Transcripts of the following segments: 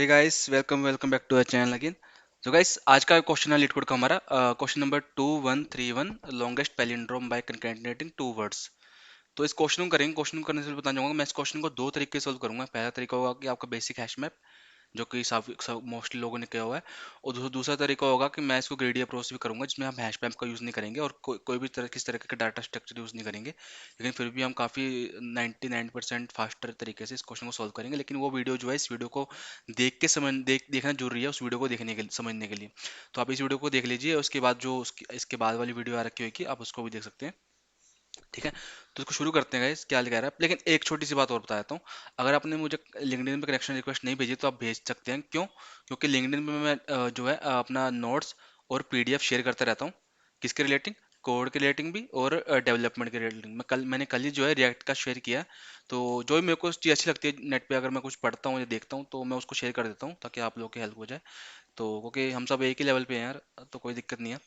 Hey guys, welcome welcome back to our channel again. तो guys, आज का question है लीड कोड का हमारा question number 2131, longest palindrome by concatenating two words. तो इस क्वेश्चन को करेंगे। क्वेश्चन को करने से बताना चाहूंगा, मैं इस क्वेश्चन को दो तरीके से सोल्व करूंगा। पहला तरीका होगा कि आपका बेसिक हैश मैप, जो कि सब मोस्टली लोगों ने किया हुआ है। और दूसरा तरीका होगा कि मैं इसको ग्रेडी अप्रोच भी करूंगा, जिसमें हम हैश मैप का यूज़ नहीं करेंगे और कोई भी किस तरह का डाटा स्ट्रक्चर यूज़ नहीं करेंगे। लेकिन फिर भी हम काफ़ी 99% फास्टर तरीके से इस क्वेश्चन को सॉल्व करेंगे। लेकिन वो वीडियो जो है, इस वीडियो को देख के देखना जरूरी है, उस वीडियो को देखने के समझने के लिए। तो आप इस वीडियो को देख लीजिए, उसके बाद जो इसके बाद वाली वीडियो आ रखी होगी, आप उसको भी देख सकते हैं। ठीक है, तो इसको शुरू करते हैं गाइस, क्या कह रहा है। लेकिन एक छोटी सी बात और बता देता हूँ। अगर आपने मुझे लिंक्डइन पे कनेक्शन रिक्वेस्ट नहीं भेजी तो आप भेज सकते हैं। क्यों? क्योंकि लिंक्डइन पे मैं जो है अपना नोट्स और पीडीएफ शेयर करता रहता हूँ। किसके रिलेटिंग? कोड के रिलेटिंग भी और डेवलपमेंट के रिलेटिंग। मैंने कल ही जो है रिएक्ट का शेयर किया है। तो जो भी मेरे को चीज़ अच्छी लगती है नेट पे, अगर मैं कुछ पढ़ता हूँ या देखता हूँ, तो मैं उसको शेयर कर देता हूँ, ताकि आप लोगों की हेल्प हो जाए। तो क्योंकि हम सब एक ही लेवल पे हैं यार, तो कोई दिक्कत नहीं है।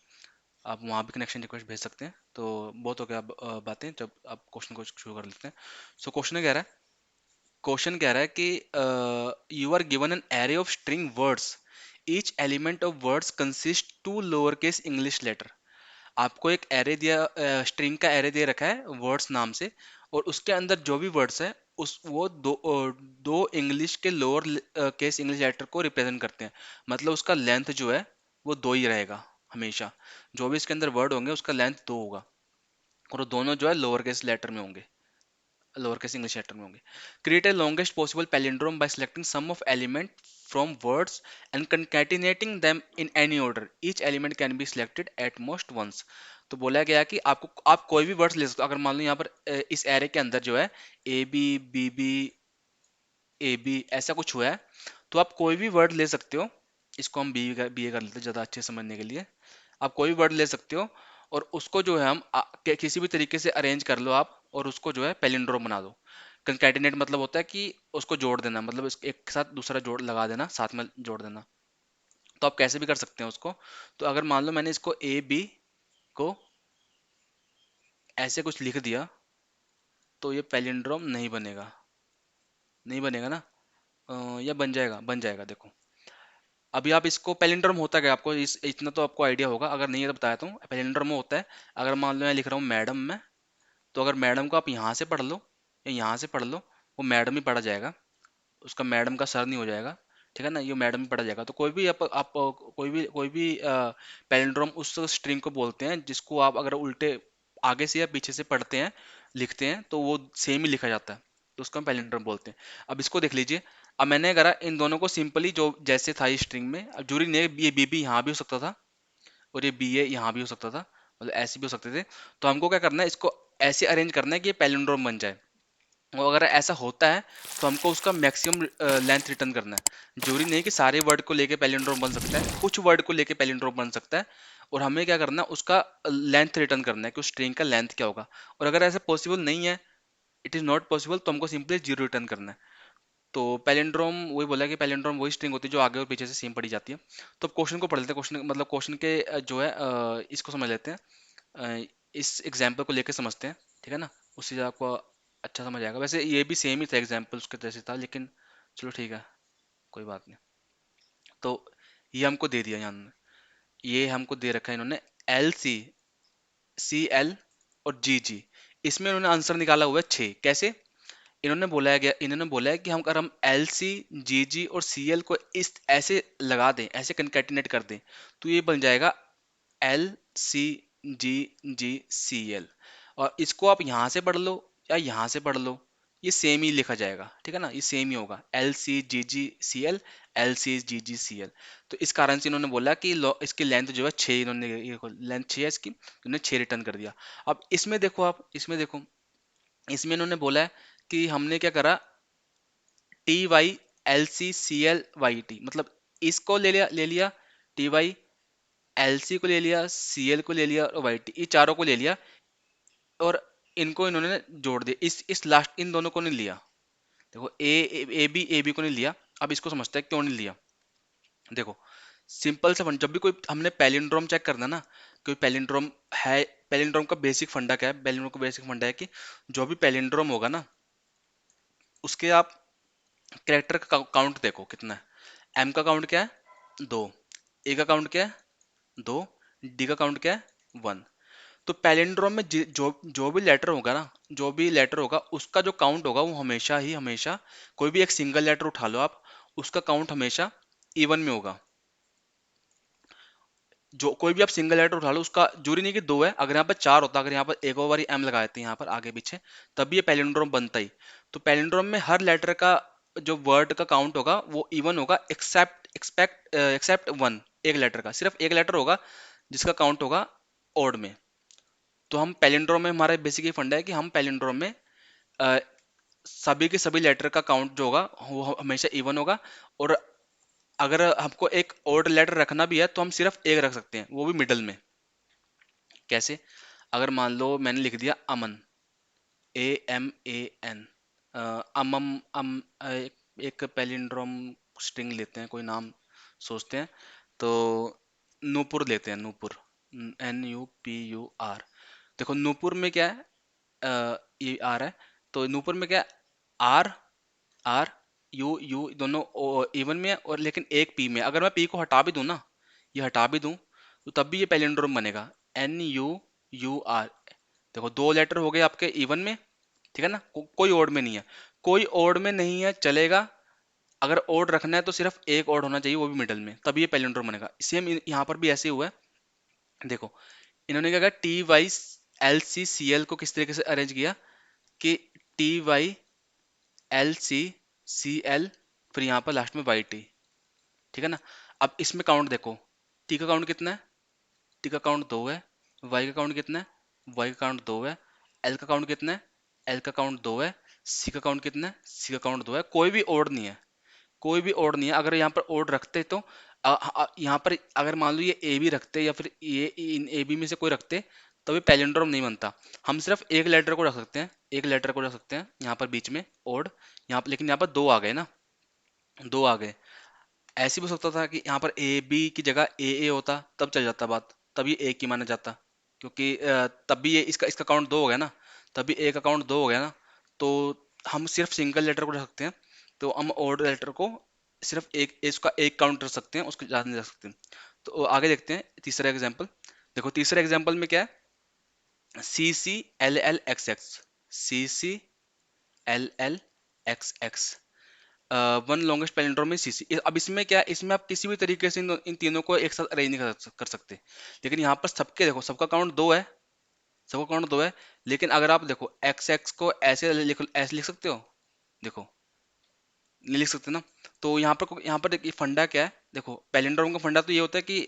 आप वहाँ भी कनेक्शन रिक्वेस्ट भेज सकते हैं। तो बहुत हो गया अब बातें, जब आप क्वेश्चन को शुरू कर लेते हैं। सो क्वेश्चन कह रहा है कि you are given an array of string words, each element of words consist to lower case English letter. आपको एक एरे दिया, स्ट्रिंग का एरे दे रखा है वर्ड्स नाम से, और उसके अंदर जो भी वर्ड्स है उस वो दो इंग्लिश के लोअर केस इंग्लिश लेटर को रिप्रेजेंट करते हैं। मतलब उसका लेंथ जो है वो दो ही रहेगा हमेशा। जो भी इसके अंदर वर्ड होंगे उसका लेंथ दो होगा, और वो दोनों जो है लोअर केस लेटर में होंगे, लोअर केस इंग्लिश लेटर में होंगे। Create a longest possible palindrome by selecting some of element from words and concatenating them in any order. Each element can be selected at most once. तो बोला गया कि आप कोई भी वर्ड्स ले सकते हो। अगर मान लो यहाँ पर इस एरे के अंदर जो है A B B B A B ऐसा कुछ हुआ है, तो आप कोई भी वर्ड ले सकते हो। इसको हम बी ए कर लेते हैं ज़्यादा अच्छे समझने के लिए। आप कोई भी वर्ड ले सकते हो, और उसको जो है हम किसी भी तरीके से अरेंज कर लो आप, और उसको जो है पैलिंड्रोम बना दो। कंकैटिनेट मतलब होता है कि उसको जोड़ देना, मतलब एक के साथ दूसरा जोड़ लगा देना, साथ में जोड़ देना। तो आप कैसे भी कर सकते हैं उसको। तो अगर मान लो मैंने इसको ए बी को ऐसे कुछ लिख दिया, तो ये पैलिंड्रोम नहीं बनेगा। नहीं बनेगा ना? या बन जाएगा, देखो। अभी आप इसको पैलिंड्रोम होता क्या, आपको इतना तो आपको आइडिया होगा। अगर नहीं है तो बताया तो पैलिंड्रोम होता है, अगर मान लो मैं लिख रहा हूँ मैडम में, तो अगर मैडम को आप यहाँ से पढ़ लो या यहाँ से पढ़ लो, वो मैडम ही पढ़ा जाएगा। उसका मैडम का सर नहीं हो जाएगा। ठीक है ना, ये मैडम ही पढ़ा जाएगा। तो कोई भी कोई भी पैलिंड्रोम उस स्ट्रिंग को बोलते हैं जिसको आप अगर उल्टे आगे से या पीछे से पढ़ते हैं, लिखते हैं, तो वो सेम ही लिखा जाता है। तो उसको हम पैलिंड्रोम बोलते हैं। अब इसको देख लीजिए। अब मैंने करा इन दोनों को सिंपली, जो जैसे था इस स्ट्रिंग में। अब जरूरी नहीं है ये बी बी यहाँ भी हो सकता था, और ये बी ए यहाँ भी हो सकता था, मतलब ऐसे भी हो सकते थे। तो हमको क्या करना है, इसको ऐसे अरेंज करना है कि ये पैलिंड्रोम बन जाए। और अगर ऐसा होता है तो हमको उसका मैक्सिमम लेंथ रिटर्न करना है। जरूरी नहीं कि सारे वर्ड को लेके पैलिंड्रोम बन सकता है, कुछ वर्ड को लेके पैलिंड्रोम बन सकता है। और हमें क्या करना है, उसका लेंथ रिटर्न करना है कि उस स्ट्रिंग का लेंथ क्या होगा। और अगर ऐसा पॉसिबल नहीं है, इट इज नॉट पॉसिबल, तो हमको सिंपली जीरो रिटर्न करना है। तो पैलिंड्रोम वही बोला कि पैलिंड्रोम वही स्ट्रिंग होती है जो आगे और पीछे से सेम पढ़ी जाती है। तो अब क्वेश्चन को पढ़ लेते हैं। क्वेश्चन मतलब क्वेश्चन के जो है इसको समझ लेते हैं। इस एग्जाम्पल को लेकर समझते हैं। ठीक है ना, उससे ज़्यादा आपको अच्छा समझ आएगा। वैसे ये भी सेम ही था, एग्जाम्पल उसके जैसे था, लेकिन चलो ठीक है, कोई बात नहीं। तो ये हमको दे दिया यहाँ, ये हमको दे रखा है इन्होंने, एल सी, सी एल और जी जी। इसमें इन्होंने आंसर निकाला हुआ है 6। कैसे? इन्होंने बोला है कि हम अगर हम एल सी, जी जी और सी एल को इस ऐसे लगा दें, ऐसे कंकैटिनेट कर दें, तो ये बन जाएगा एल सी जी जी सी एल। और इसको आप यहाँ से पढ़ लो या यहाँ से पढ़ लो, ये सेम ही लिखा जाएगा। ठीक है ना, ये सेम ही होगा, एल सी जी जी सी एल, एल सी जी जी सी एल। तो इस कारण से इन्होंने बोला कि इसकी लेंथ जो है 6, इन्होंने लेंथ 6 है इसकी, तो इन्होंने 6 रिटर्न कर दिया। अब इसमें देखो, आप इसमें देखो, इसमें इन्होंने बोला है कि हमने क्या करा, T Y L C C L Y T, मतलब इसको ले लिया टी वाई, एल सी को ले लिया, सी एल को ले लिया और वाई टी, ये चारों को ले लिया, और इनको इन्होंने जोड़ दिया। इस लास्ट इन दोनों को नहीं लिया। देखो ए बी को नहीं लिया। अब इसको समझते हैं क्यों नहीं लिया। देखो, सिंपल सा फंड, जब भी कोई हमने पैलिंड्रोम चेक करना ना, कोई पैलिंड्रोम है, पैलिंड्रोम का बेसिक फंडा क्या है, पैलिंड्रोम का बेसिक फंडा है कि जो भी पैलिंड्रोम होगा ना, उसके आप कैरेक्टर का काउंट देखो कितना है। एम का काउंट क्या है 2, ए का काउंट क्या है 2, डी का काउंट क्या है 1। तो पैलिंड्रोम में जो जो भी लेटर होगा ना, जो भी लेटर होगा उसका जो काउंट होगा वो हमेशा ही हमेशा, कोई भी एक सिंगल लेटर उठा लो आप, उसका काउंट हमेशा इवन में होगा। जो कोई भी आप सिंगल लेटर उठा लो उसका जरूरी नहीं कि दो है, अगर यहाँ पर चार होता, अगर यहाँ पर एक और बारी एम लगा देते हैं यहाँ पर आगे पीछे, तब भी ये पैलिंड्रोम बनता ही। तो पैलिंड्रोम में हर लेटर का जो वर्ड का काउंट होगा वो इवन होगा, एक्सेप्ट वन, एक लेटर का, सिर्फ एक लेटर होगा जिसका काउंट होगा ओड में। तो हम पैलिंड्रोम में, हमारा बेसिक ये फंडा है कि हम पैलिंड्रोम में अ, सभी के सभी लेटर का काउंट जो होगा वो हमेशा इवन होगा। और अगर हमको एक ओड लेटर रखना भी है तो हम सिर्फ एक रख सकते हैं, वो भी मिडल में। कैसे? अगर मान लो मैंने लिख दिया अमन, AMAN, अमम एक पैलिंड्रोम स्ट्रिंग लेते हैं, कोई नाम सोचते हैं, तो नूपुर लेते हैं, नूपुर, NUPUR। देखो नूपुर में क्या है, ये आर है, तो नूपुर में क्या है, आर, आर, यू, यू दोनों इवन में है, और लेकिन एक पी में, अगर मैं पी को हटा भी दूं ना, ये हटा भी दूं, तो तब भी ये पैलिंड्रोम बनेगा, NUUR। देखो दो लेटर हो गए आपके इवन में, ठीक है ना, कोई ओड में नहीं है, कोई ओड में नहीं है चलेगा। अगर ओड रखना है तो सिर्फ एक ओड होना चाहिए, वो भी मिडल में, तभी ये पैलिंड्रोम बनेगा। सेम यहाँ पर भी ऐसे हुआ है। देखो इन्होंने क्या किया, TYLCCL को किस तरीके से अरेंज किया कि TYLCCL, फिर यहाँ पर लास्ट में YT, ठीक है ना। अब इसमें काउंट देखो, टी का काउंट कितना है, टी का काउंट 2 है, वाई का काउंट कितना है, वाई का काउंट 2 है, एल का काउंट कितना है, एल का काउंट 2 है, सी का काउंट कितना है, सी का काउंट 2 है। कोई भी ओड नहीं है, कोई भी ओड नहीं है। अगर यहाँ पर ओड रखते तो यहाँ पर अगर मान लो ये ए बी रखते, या फिर ये इन ए बी में से कोई रखते, तो भी पैलिंड्रोम नहीं बनता। हम सिर्फ एक लेटर को रख सकते हैं, एक लेटर को रख सकते हैं यहाँ पर बीच में ओड, यहाँ पर, लेकिन यहाँ पर दो आ गए ना, दो आ गए। ऐसे भी हो सकता था कि यहाँ पर ए बी की जगह ए होता, तब चल जाता बात, तब ये एक ही माना जाता, क्योंकि तब भी ये इसका इसका काउंट दो हो गया ना, तभी ए का काउंट दो हो गया ना। तो हम सिर्फ सिंगल लेटर को रख सकते हैं, तो हम ओड लेटर को सिर्फ एक, इसका एक काउंट रख सकते हैं, उसको ज़्यादा नहीं रख सकते। तो आगे देखते हैं तीसरा एग्जाम्पल। देखो तीसरे एग्जाम्पल में क्या है, CCLLXX, CCLLXX, one longest palindrome में सीसी। अब इसमें क्या है, इसमें आप किसी भी तरीके से इन तीनों को एक साथ अरेंज नहीं कर सकते, लेकिन यहाँ पर सबके देखो सबका काउंट दो है, सबका काउंट दो है। लेकिन अगर आप देखो एक्स एक्स को ऐसे लिख, ऐसे लिख सकते हो, देखो नहीं लिख सकते ना। तो यहाँ पर देखिए फंडा क्या है, देखो पैलिंड्रोम का फंडा तो ये होता है कि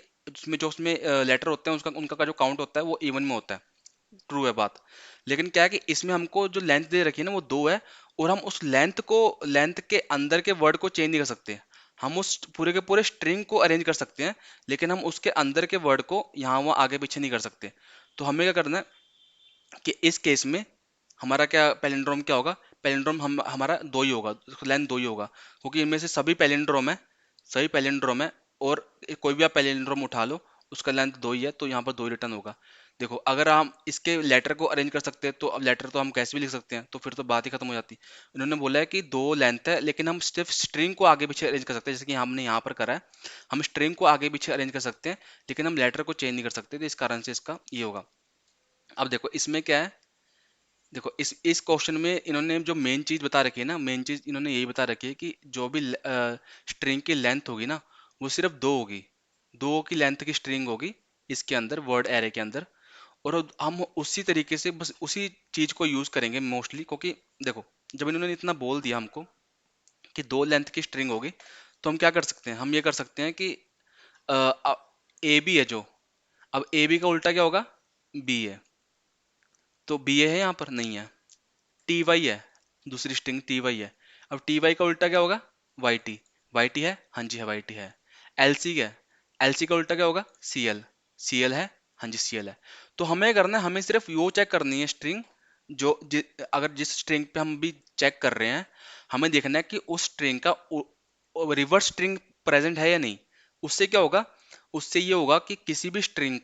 उसमें लेटर होते हैं, उसका उनका का जो काउंट होता है वो इवन में होता है, ट्रू है बात। लेकिन क्या है कि इसमें हमको जो लेंथ दे रखी है ना वो दो है, और हम उस लेंथ के अंदर के वर्ड को चेंज नहीं कर सकते। हम उस पूरे के पूरे स्ट्रिंग को अरेंज कर सकते हैं, लेकिन हम उसके अंदर के वर्ड को यहाँ वहाँ आगे पीछे नहीं कर सकते। तो हमें क्या करना है कि इस केस में हमारा क्या पैलिंड्रोम क्या होगा, पैलिंड्रोम हम हमारा दो ही होगा, लेंथ दो ही होगा, क्योंकि इनमें से सभी पैलिंड्रोम है, सभी पैलिंड्रोम है। और कोई भी आप पैलिंड्रोम उठा लो उसका लेंथ दो ही है, तो यहाँ पर दो ही रिटर्न होगा। देखो अगर हम इसके लेटर को अरेंज कर सकते हैं, तो अब लेटर तो हम कैसे भी लिख सकते हैं, तो फिर तो बात ही खत्म हो जाती। इन्होंने बोला है कि दो लेंथ है, लेकिन हम सिर्फ स्ट्रिंग को आगे पीछे अरेंज कर सकते हैं, जैसे कि हमने यहाँ पर करा है, हम स्ट्रिंग को आगे पीछे अरेंज कर सकते हैं, लेकिन हम लेटर को चेंज नहीं कर सकते, तो इस कारण से इसका ये होगा। अब देखो इसमें क्या है, देखो इस क्वेश्चन में इन्होंने जो मेन चीज बता रखी है ना, मेन चीज इन्होंने यही बता रखी है कि जो भी स्ट्रिंग की लेंथ होगी ना वो सिर्फ दो होगी, दो की लेंथ की स्ट्रिंग होगी इसके अंदर, वर्ड एरे के अंदर। और हम उसी तरीके से बस उसी चीज को यूज करेंगे मोस्टली, क्योंकि देखो जब इन्होंने इतना बोल दिया हमको कि दो लेंथ की स्ट्रिंग होगी, तो हम क्या कर सकते हैं, हम ये कर सकते हैं कि ए बी है जो, अब ए बी का उल्टा क्या होगा, बी है, तो बी ए है यहाँ पर नहीं है, टी वाई है, दूसरी स्ट्रिंग टी वाई है। अब टी वाई का उल्टा क्या होगा, वाई टी, वाई टी है, हाँ जी है वाई टी है। एल सी क्या है, एल सी का उल्टा क्या होगा, सी एल, सी एल है, हाँ जी सी एल है। तो हमें करना है, हमें सिर्फ वो चेक करनी है स्ट्रिंग, अगर जिस स्ट्रिंग पे हम भी चेक कर रहे हैं, हमें देखना है कि उस स्ट्रिंग का रिवर्स स्ट्रिंग प्रेजेंट है या नहीं। उससे क्या होगा, उससे ये होगा कि किसी भी स्ट्रिंग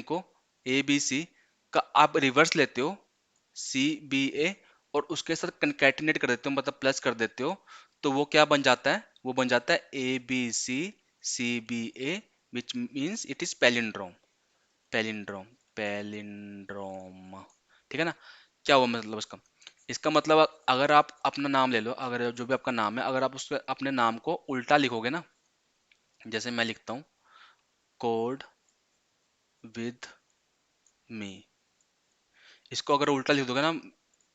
को ए बी सी का आप रिवर्स लेते हो, सी बी ए, और उसके साथ कंकैटिनेट कर देते हो, मतलब प्लस कर देते हो, तो वो क्या बन जाता है, वो बन जाता है ABCCBA, which means it is palindrome. Palindrome, palindrome, ठीक है ना। क्या हुआ मतलब इसका? इसका मतलब अगर आप अपना नाम ले लो, अगर जो भी आपका नाम है, अगर आप उसके अपने नाम को उल्टा लिखोगे ना, जैसे मैं लिखता हूँ कोड विद मी, इसको अगर उल्टा लिख दोगे ना,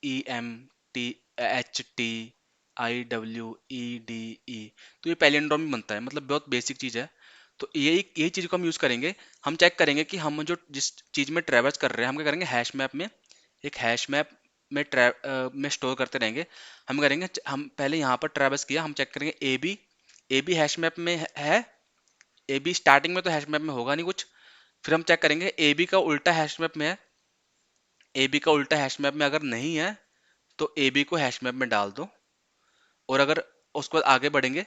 EMTHTIWEDE, तो ये पैलिंड्रोम ही बनता है, मतलब बहुत बेसिक चीज़ है। तो यही चीज़ को हम यूज़ करेंगे। हम चेक करेंगे कि हम जो जिस चीज़ में ट्रेवर्स कर रहे हैं, हम क्या करेंगे, हैश मैप में, एक हैश मैप में में स्टोर करते रहेंगे। हम करेंगे, हम पहले यहाँ पर ट्रेवर्स किया, हम चेक करेंगे ए बी हैश मैप में है। ए बी स्टार्टिंग में तो हैश मैप में होगा नहीं कुछ। फिर हम चेक करेंगे ए बी का उल्टा हैश मैप में है। ए बी का उल्टा हैश मैप में अगर नहीं है तो ए बी को हैश मैप में डाल दो। और अगर उसके बाद आगे बढ़ेंगे,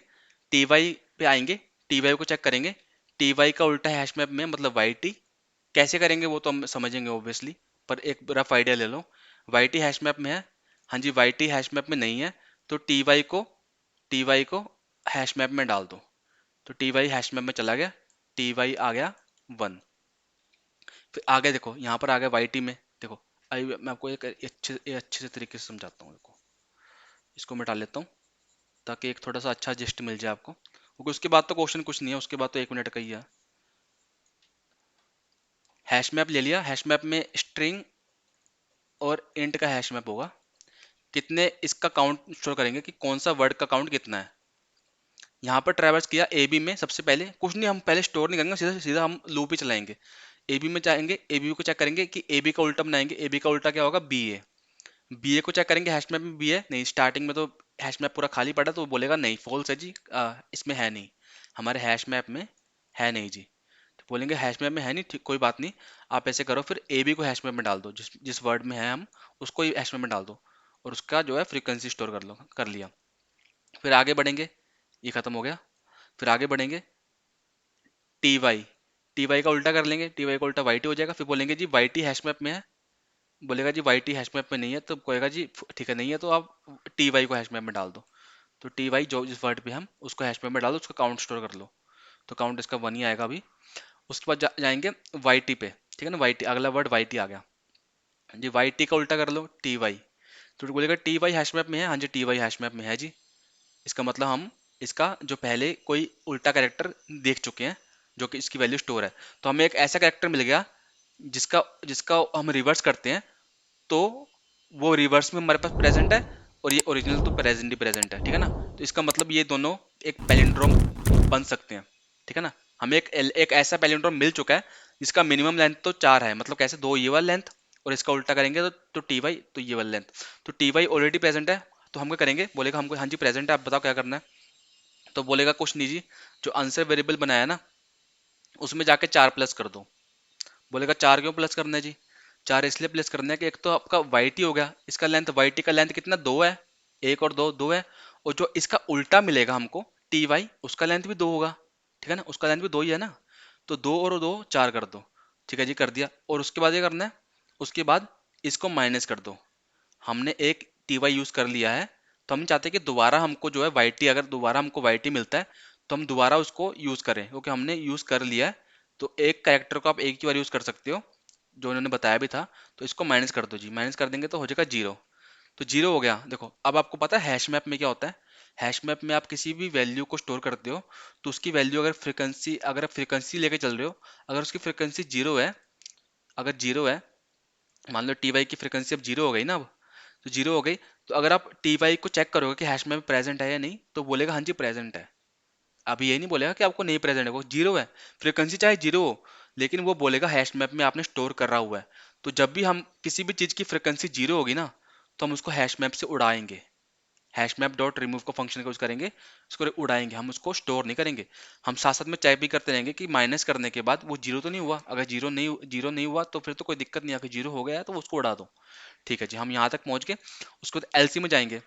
टी वाई पे आएंगे, टी वाई को चेक करेंगे, टी वाई का उल्टा हैश मैप में मतलब वाई टी। कैसे करेंगे वो तो हम समझेंगे ऑब्वियसली, पर एक रफ आइडिया ले लो। वाई टी हैश मैप में है, हाँ जी, वाई टी हैश मैप में नहीं है, तो टी वाई को हैश मैप में डाल दो। तो टी वाई हैश मैप में चला गया, टी वाई आ गया 1। फिर आगे देखो, यहाँ पर आ गया वाई टी में, देखो मैं आपको एक अच्छे से तरीके से समझाता हूँ। देखो, इसको मिटा लेता हूँ ताकि एक थोड़ा सा अच्छा जिस्ट मिल जाए आपको, क्योंकि उसके बाद तो क्वेश्चन कुछ नहीं है, उसके बाद तो 1 मिनट का ही है। हैश मैप ले लिया, हैश मैप में स्ट्रिंग और इंट का हैश मैप होगा। कितने इसका काउंट स्टोर करेंगे कि कौन सा वर्ड का काउंट कितना है। यहाँ पर ट्रैवर्स किया ए बी में, सबसे पहले कुछ नहीं, हम पहले स्टोर नहीं करेंगे, सीधा सीधा हम लूप ही चलाएंगे। ए बी में जाएंगे, ए बी को चेक करेंगे कि ए बी का उल्टा बनाएंगे, ए बी का उल्टा क्या होगा, बी ए। बी ए को चेक करेंगे हैश मैप में बी है नहीं, स्टार्टिंग में तो हैश मैप पूरा खाली पड़ा, तो वो बोलेगा नहीं, फॉल्स है जी, इसमें है नहीं, हमारे हैश मैप में है नहीं जी। तो बोलेंगे हैश मैप में है नहीं, ठीक, कोई बात नहीं, आप ऐसे करो, फिर ए बी को हैश मैप में डाल दो, जिस जिस वर्ड में है हम उसको ही हैश मैप में डाल दो, और उसका जो है फ्रीक्वेंसी स्टोर कर लो, कर लिया। फिर आगे बढ़ेंगे, ये खत्म हो गया। फिर आगे बढ़ेंगे, टी वाई का उल्टा कर लेंगे, टी वाई का उल्टा वाई टी हो जाएगा। फिर बोलेंगे जी वाई टी हैश मैप में है, बोलेगा जी वाई टी हैश मैप में नहीं है, तो कहेगा जी ठीक है नहीं है, तो आप टी वाई को हैश मैप में डाल दो। तो टी वाई जो जिस वर्ड पे हम उसको हैश मैप में डाल दो, उसका काउंट स्टोर कर लो। तो काउंट इसका 1 ही आएगा अभी। उसके बाद जाएंगे वाई टी पे, ठीक है ना, वाई टी अगला वर्ड वाई टी आ गया जी, वाई टी का उल्टा कर लो, टी वाई। तो बोलेगा टी वाई हैश मैप में है, हाँ जी टी वाई हैश मैप में है जी। इसका मतलब हम इसका जो पहले कोई उल्टा कैरेक्टर देख चुके हैं, जो कि इसकी वैल्यू स्टोर है। तो हमें एक ऐसा कैरेक्टर मिल गया जिसका जिसका हम रिवर्स करते हैं, तो वो रिवर्स में हमारे पास प्रेजेंट है, और ये ओरिजिनल तो प्रेजेंट ही प्रेजेंट है, ठीक है ना। तो इसका मतलब ये दोनों एक पैलिंड्रोम बन सकते हैं, ठीक है ना। हमें एक ऐसा पैलिंड्रोम मिल चुका है जिसका मिनिमम लेंथ तो 4 है, मतलब कैसे, दो ये वाला लेंथ, और इसका उल्टा करेंगे तो टी वाई, तो ये वाला लेंथ। तो टी वाई ऑलरेडी प्रेजेंट है, तो हम क्या करेंगे, बोलेगा हमको हाँ जी प्रेजेंट है, आप बताओ क्या करना है। तो बोलेगा कुछ नहीं जी, जो आंसर वेरिएबल बनाया ना, उसमें जाके 4 प्लस कर दो। बोलेगा 4 क्यों प्लस करना है जी, 4 इसलिए प्लस करना है कि एक तो आपका वाई टी हो गया, इसका लेंथ, वाई टी का लेंथ कितना, 2 है, एक और दो, 2 है। और जो इसका उल्टा मिलेगा हमको टी वाई, उसका लेंथ भी 2 होगा, ठीक है ना, उसका लेंथ भी 2 ही है ना। तो 2 और 2 4 कर दो, ठीक है जी, कर दिया। और उसके बाद ये करना है, उसके बाद इसको माइनस कर दो। हमने एक टी वाई यूज कर लिया है, तो हम चाहते हैं कि दोबारा हमको जो है वाई टी, अगर दोबारा हमको वाई टी मिलता है तो हम दोबारा उसको यूज करें, क्योंकि हमने यूज कर लिया है। तो एक कैरेक्टर को आप एक ही बार यूज कर सकते हो, जो उन्होंने बताया भी था। तो इसको माइनस कर दो जी, माइनस कर देंगे तो हो जाएगा 0। तो 0 हो गया। देखो अब आपको पता है हैश मैप में क्या होता है। हैश मैप में आप किसी भी वैल्यू को स्टोर करते हो, तो उसकी वैल्यू अगर आप फ्रिक्वेंसी लेके चल रहे हो, अगर उसकी फ्रिक्वेंसी 0 है, अगर 0 है, मान लो टी वाई की फ्रिक्वेंसी अब 0 हो गई ना, अब तो 0 हो गई, तो अगर आप टी वाई को चेक करोगे कि हैश मैप प्रेजेंट है या नहीं, तो बोलेगा हाँ जी प्रेजेंट है। अभी ये नहीं बोलेगा कि आपको नहीं प्रेजेंट है, वो 0 है, फ्रिक्वेंसी चाहे 0 हो, लेकिन वो बोलेगा हैश मैप में आपने स्टोर कर रहा हुआ है। तो जब भी हम किसी भी चीज़ की फ्रिक्वेंसी 0 होगी ना, तो हम उसको हैश मैप से उड़ाएंगे। हैश मैप डॉट रिमूव का फंक्शन का यूज करेंगे, उसको उड़ाएंगे, हम उसको स्टोर नहीं करेंगे। हम साथ साथ में चेक भी करते रहेंगे कि माइनस करने के बाद वो 0 तो नहीं हुआ, अगर जीरो नहीं हुआ तो फिर तो कोई दिक्कत नहीं, अगर 0 हो गया है तो उसको उड़ा दो। ठीक है जी, हम यहाँ तक पहुंच गए। उसको एलसी में जाएंगे,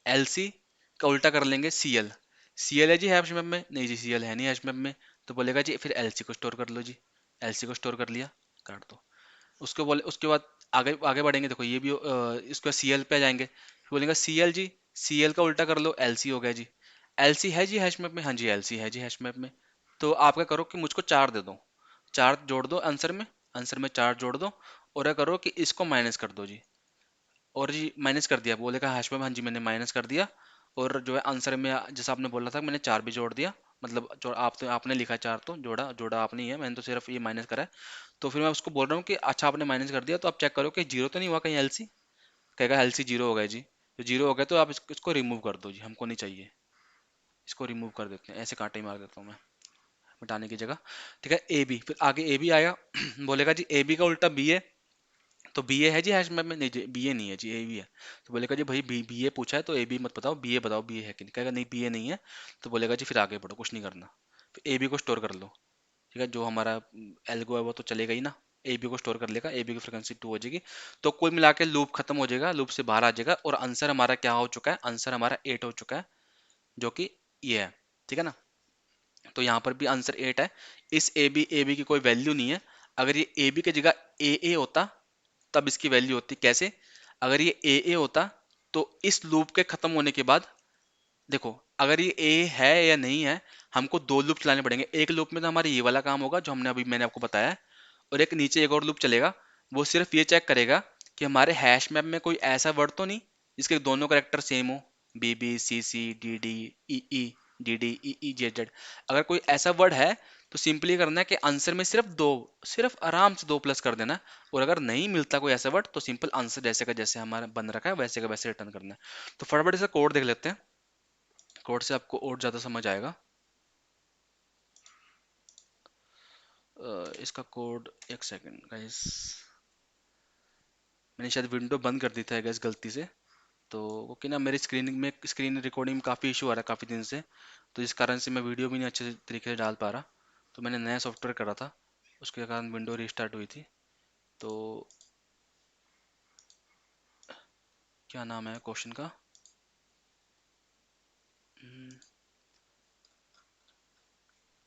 एलसी का उल्टा कर लेंगे सीएल। सीएल है जी हैश मैप में, नहीं जी सीएल है नहीं हैश मैप में, तो बोलेगा जी फिर एलसी को स्टोर कर लो जी। एलसी को स्टोर कर लिया, काट दो। उसको बोले, उसके बाद आगे आगे बढ़ेंगे, देखो ये भी इसके बाद सीएल पे आ जाएंगे, फिर बोलेंगे सीएल जी, सीएल का उल्टा कर लो, एलसी हो गया जी। एलसी है जी हैश मैप में, हाँ जी एलसी है जी हैश मैप में। तो आप क्या करो कि मुझको चार दे दो, चार जोड़ दो आंसर में, आंसर में चार जोड़ दो, और क्या करो कि इसको माइनस कर दो जी। और जी माइनस कर दिया, बोलेगा हैश मैप, हाँ जी मैंने माइनस कर दिया। और जो है आंसर में जैसा आपने बोला था मैंने चार भी जोड़ दिया, मतलब जो आप तो आपने लिखा है चार, तो जोड़ा जोड़ा आपने ही है, मैंने तो सिर्फ ये माइनस करा है। तो फिर मैं उसको बोल रहा हूँ कि अच्छा आपने माइनस कर दिया, तो आप चेक करो कि जीरो तो नहीं हुआ कहीं एलसी। कहेगा एलसी जीरो हो गया जी। तो जीरो हो गया तो आप इसको रिमूव कर दो जी, हमको नहीं चाहिए। इसको रिमूव कर देते हैं, ऐसे कांटे ही मार देता हूँ मैं मिटाने की जगह। ठीक है, ए बी, फिर आगे ए बी आएगा। बोलेगा जी ए बी का उल्टा बी ए, तो बी ए है जी हैश मैप में, नहीं जी बी ए नहीं है जी, ए बी है। तो बोलेगा जी भाई बी ए पूछा है तो ए बी मत बताओ, बी ए बताओ बी ए है कि नहीं। कहेगा नहीं बी ए नहीं है। तो बोलेगा जी फिर आगे बढ़ो, कुछ नहीं करना, फिर ए बी को स्टोर कर लो। ठीक है, जो हमारा एल्गो है वो तो चलेगा ही ना, ए बी को स्टोर कर लेगा, ए बी की फ्रिक्वेंसी टू हो जाएगी। तो कुल मिला के लूप खत्म हो जाएगा, लूप से बाहर आ जाएगा, और आंसर हमारा क्या हो चुका है, आंसर हमारा एट हो चुका है, जो कि ये है। ठीक है ना, तो यहाँ पर भी आंसर एट है। इस ए बी की कोई वैल्यू नहीं है। अगर ये ए बी की जगह ए होता तब इसकी वैल्यू होती, कैसे? अगर ये ए होता तो इस लूप के खत्म होने के बाद, देखो अगर ये ए है या नहीं है, हमको दो लूप चलाने पड़ेंगे। एक लूप में तो हमारा ये वाला काम होगा जो हमने अभी मैंने आपको बताया है, और एक नीचे एक और लूप चलेगा, वो सिर्फ ये चेक करेगा कि हमारे हैश मैप में कोई ऐसा वर्ड तो नहीं जिसके दोनों करेक्टर सेम हो, B B C C D D E E D D E E Z Z. अगर कोई ऐसा वर्ड है तो सिंपली करना है कि आंसर में सिर्फ दो, सिर्फ आराम से दो प्लस कर देना है। और अगर नहीं मिलता कोई ऐसा वर्ड तो सिंपल आंसर जैसे का जैसे हमारा बन रखा है वैसे का वैसे रिटर्न करना है। तो फटाफट इसका कोड देख लेते हैं, कोड से आपको और ज़्यादा समझ आएगा। इसका कोड, एक सेकंड गाइस, मैंने शायद विंडो बंद कर दी था गैस गलती से। तो क्योंकि ना मेरी स्क्रीन रिकॉर्डिंग में काफ़ी इशू आ रहा है काफ़ी दिन से, तो इस कारण से मैं वीडियो भी नहीं अच्छे तरीके से डाल पा रहा। तो मैंने नया सॉफ्टवेयर करा था, उसके कारण विंडो रिस्टार्ट हुई थी। तो क्या नाम है क्वेश्चन का?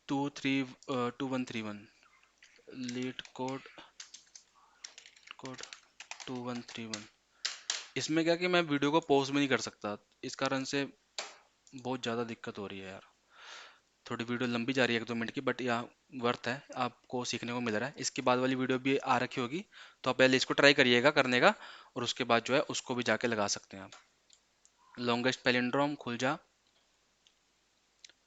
2131 लीड कोड, कोड 2131। इसमें क्या कि मैं वीडियो को पॉज में नहीं कर सकता, इस कारण से बहुत ज़्यादा दिक्कत हो रही है यार। थोड़ी वीडियो लंबी जा रही है, एक दो मिनट की, बट यहाँ वर्थ है, आपको सीखने को मिल रहा है। इसके बाद वाली वीडियो भी आ रखी होगी, तो आप पहले इसको ट्राई करिएगा करने का, और उसके बाद जो है उसको भी जाके लगा सकते हैं आप। लॉन्गेस्ट पैलिंड्रोम खुल जा।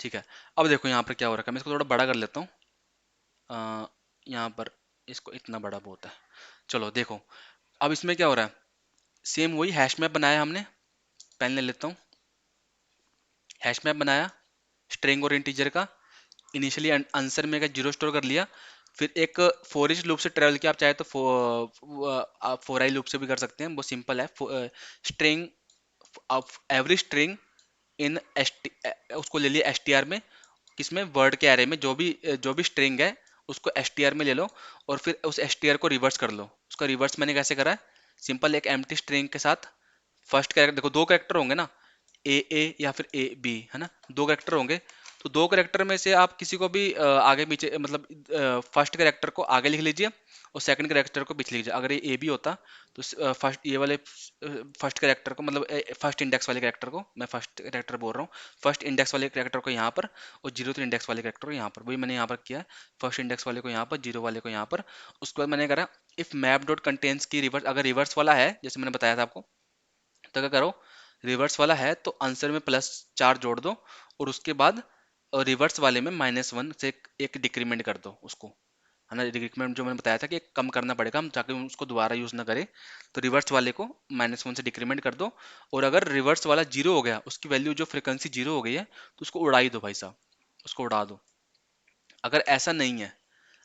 ठीक है, अब देखो यहाँ पर क्या हो रखा है, मैं इसको थोड़ा बड़ा कर लेता हूँ। यहाँ पर इसको इतना बड़ा बहुत है। चलो देखो, अब इसमें क्या हो रहा है, सेम वही हैश मैप बनाया हमने। पेन ले लेता हूँ, हैश मैप बनाया स्ट्रिंग और इंटीजर का। इनिशियली आंसर में का जीरो स्टोर कर लिया, फिर एक फॉर ईच लूप से ट्रेवल किया। आप चाहे तो आप फॉर आई लूप से भी कर सकते हैं, वो सिंपल है। String of every string in S, उसको ले लिया एस टी आर में, किसमें, वर्ड के एरे में, जो भी स्ट्रिंग है उसको एस टी आर में ले लो, और फिर उस एस टी आर को रिवर्स कर लो। उसका रिवर्स मैंने कैसे करा है, सिंपल एक एम्प्टी स्ट्रिंग के साथ फर्स्ट कैरेक्टर, देखो दो कैरेक्टर होंगे ना, ए या फिर ए बी, है ना, दो कैरेक्टर होंगे। तो दो कैरेक्टर में से आप किसी को भी आगे पीछे, मतलब फर्स्ट कैरेक्टर को आगे लिख लीजिए और सेकंड कैरेक्टर को पीछे लीजिए। अगर ये ए बी होता तो फर्स्ट ये वाले फर्स्ट कैरेक्टर को, मतलब फर्स्ट इंडेक्स वाले कैरेक्टर को, मैं फर्स्ट कैरेक्टर बोल रहा हूँ, फर्स्ट इंडेक्स वाले कैरेक्टर को यहाँ पर, और जीरो थ्री इंडेक्स वाले कैरेक्टर को यहाँ पर, वही मैंने यहाँ पर किया है। फर्स्ट इंडेक्स वाले को यहाँ पर, जीरो वाले को यहाँ पर। उसके बाद मैंने करा इफ मैप डॉट कंटेंट्स की रिवर्स, अगर रिवर्स वाला है जैसे मैंने बताया था आपको, तो क्या करो, रिवर्स वाला है तो आंसर में प्लस चार जोड़ दो, और उसके बाद रिवर्स वाले में माइनस वन से एक डिक्रीमेंट कर दो उसको, है ना। डिक्रीमेंट जो मैंने बताया था कि कम करना पड़ेगा हम, ताकि उसको दोबारा यूज ना करें। तो रिवर्स वाले को माइनस वन से डिक्रीमेंट कर दो, और अगर रिवर्स वाला जीरो हो गया, उसकी वैल्यू जो फ्रिक्वेंसी जीरो हो गई है, तो उसको उड़ाई दो भाई साहब, उसको उड़ा दो। अगर ऐसा नहीं है,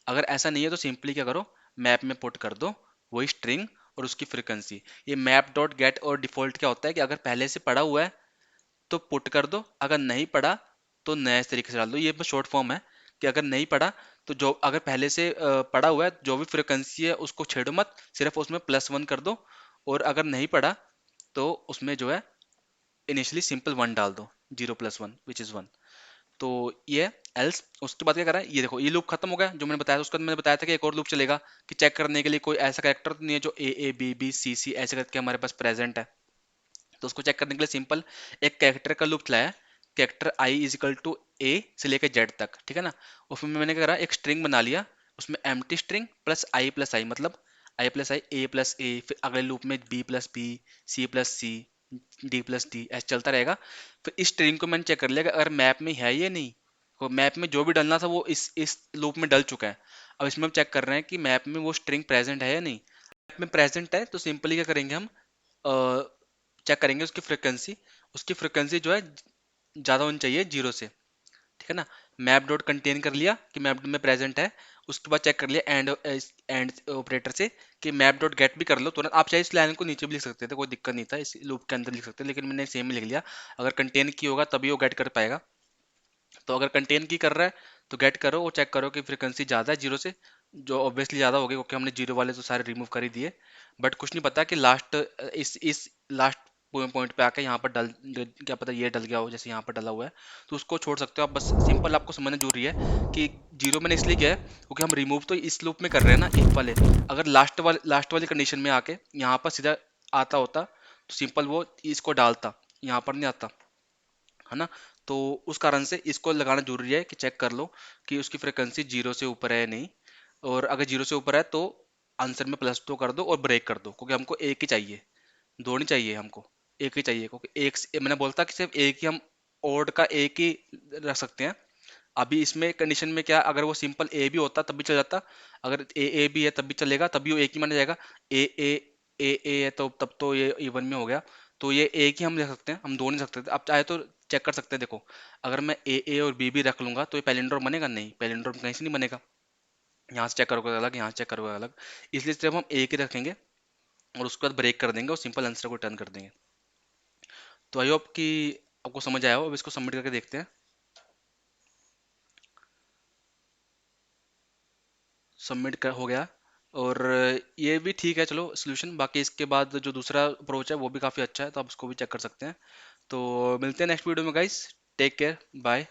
अगर ऐसा नहीं है तो सिंपली क्या करो, मैप में पुट कर दो वही स्ट्रिंग और उसकी फ्रिक्वेंसी। ये मैप डॉट गेट और डिफॉल्ट क्या होता है कि अगर पहले से पड़ा हुआ है तो पुट कर दो, अगर नहीं पड़ा तो नए तरीके से डाल दो। ये शॉर्ट फॉर्म है कि अगर नहीं पड़ा तो जो, अगर पहले से पड़ा हुआ है जो भी फ्रिक्वेंसी है उसको छेड़ो मत, सिर्फ उसमें प्लस वन कर दो। और अगर नहीं पड़ा तो उसमें जो है इनिशियली सिंपल वन डाल दो, zero plus one which is one. तो ये एल्स, उसके बाद क्या करा है, ये देखो ये लूप खत्म हो गया जो मैंने बताया था। उसके बाद मैंने बताया था कि एक और लूप चलेगा कि चेक करने के लिए कोई ऐसा कैरेक्टर तो नहीं है जो ए बी बी सी सी ऐसे करके हमारे पास प्रेजेंट है। तो उसको चेक करने के लिए सिंपल एक कैरेक्टर का लूप चलाया, character I is equal to A से लेकर जेड तक, ठीक है ना। उसमें मैंने क्या करा, एक स्ट्रिंग बना लिया, उसमें एम्प्टी स्ट्रिंग प्लस आई, मतलब आई प्लस आई, ए प्लस ए, फिर अगले लूप में B plus B, C plus C, D plus D, ऐसे चलता रहेगा। फिर इस स्ट्रिंग को मैंने चेक कर लिया कि अगर मैप में है या नहीं, तो मैप में जो भी डलना था वो इस लूप में डल चुका है। अब इसमें हम चेक कर रहे हैं कि मैप में वो स्ट्रिंग प्रेजेंट है या नहीं। मैप में प्रेजेंट है तो सिंपली क्या करेंगे हम, चेक करेंगे उसकी फ्रिक्वेंसी जो है ज़्यादा होनी चाहिए जीरो से, ठीक है ना। मैप डॉट कंटेन कर लिया कि मैप में प्रेजेंट है। उसके बाद चेक कर लिया एंड ऑपरेटर से कि मैप डॉट गेट भी कर लो तुरंत। आप चाहे इस लाइन को नीचे भी लिख सकते थे, कोई दिक्कत नहीं था, इस लूप के अंदर लिख सकते, लेकिन मैंने सेम ही लिख लिया। अगर कंटेन की होगा तभी वो गेट कर पाएगा। तो अगर कंटेन की कर रहा है तो गेट करो और चेक करो कि फ्रिक्वेंसी ज़्यादा है जीरो से, जो ऑब्वियसली ज़्यादा होगी क्योंकि हमने जीरो वाले तो सारे रिमूव कर ही दिए। बट कुछ नहीं पता कि लास्ट इस लास्ट पॉइंट पे आके यहाँ पर क्या पता ये डल गया हो जैसे यहाँ पर डला हुआ है, तो उसको छोड़ सकते हो आप। बस सिंपल आपको समझना जरूरी है कि जीरो मैंने इसलिए किया है क्योंकि हम रिमूव तो इस लूप में कर रहे हैं ना, इफ वाले। अगर लास्ट वाली कंडीशन में आके यहाँ पर सीधा आता होता तो सिंपल वो इसको डालता, यहाँ पर नहीं आता, है ना। तो उस कारण से इसको लगाना जरूरी है कि चेक कर लो कि उसकी फ्रिक्वेंसी जीरो से ऊपर है या नहीं। और अगर जीरो से ऊपर है तो आंसर में प्लस टू कर दो और ब्रेक कर दो, क्योंकि हमको एक ही चाहिए, दो नहीं चाहिए हमको, एक ही चाहिए। क्योंकि मैंने बोलता कि सिर्फ एक ही हम ओड का एक ही रख सकते हैं। अभी इसमें कंडीशन में क्या, अगर वो सिंपल ए भी होता तब भी चल जाता, अगर ए भी है तब भी चलेगा, तभी वो एक ही माना जाएगा। ए ए ए है तो तब तो ये इवन में हो गया। तो ये एक ही हम ले सकते हैं, हम दो नहीं सकते थे। आप चाहे तो चेक कर सकते हैं, देखो अगर मैं ए और बी भी रख लूंगा तो ये पैलिंड्रोम बनेगा नहीं, पैलिंड्रोम कहीं से नहीं बनेगा। यहाँ से चेक करोगे अलग, यहाँ से चेक करोगे अलग, इसलिए सिर्फ हम एक ही रखेंगे और उसके बाद ब्रेक कर देंगे और सिंपल आंसर को टर्न कर देंगे। तो आई होप कि आपको समझ आया हो। अब इसको सबमिट करके देखते हैं। हो गया। और ये भी ठीक है, चलो सोल्यूशन। बाकी इसके बाद जो दूसरा अप्रोच है वो भी काफ़ी अच्छा है, तो आप उसको भी चेक कर सकते हैं। तो मिलते हैं नेक्स्ट वीडियो में गाइस। Take care, bye.